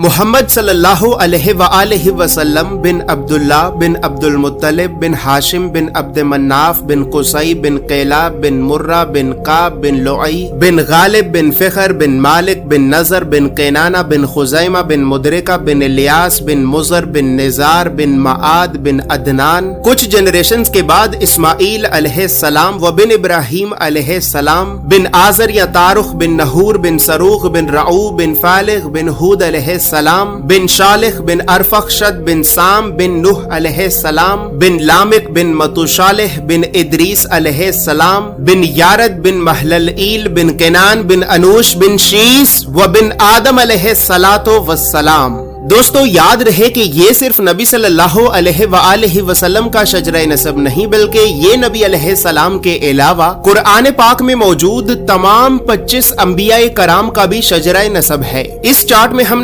محمد صلی اللہ علیہ وآلہ وسلم بن عبداللہ بن عبد المطلب بن ہاشم بن عبد مناف بن قصی بن قیلاب بن مرہ بن قاب بن لعی بن غالب بن فخر بن مالک بن نضر بن قینانہ بن خزیمہ بن مدرکہ بن الیاس بن مضر بن نزار بن معاد بن عدنان. کچھ جنریشنز کے بعد اسماعیل علیہ السلام و بن ابراہیم علیہ السلام بن آزر یا تارخ بن نحور بن سروخ بن رعو بن فالغ بن ہود علیہ السلام بن شالخ بن ارفخشد بن سام بن نوح علیہ السلام بن لامک بن متوشالح بن ادریس علیہ السلام بن یارد بن محللئیل بن کنان بن انوش بن شیس و بن آدم علیہ السلام. دوستو یاد رہے کہ یہ صرف نبی صلی اللہ علیہ وآلہ وسلم کا شجرہ نسب نہیں بلکہ یہ نبی علیہ السلام کے علاوہ قرآن پاک میں موجود تمام 25 انبیاء کرام کا بھی شجرہ نسب ہے. اس چارٹ میں ہم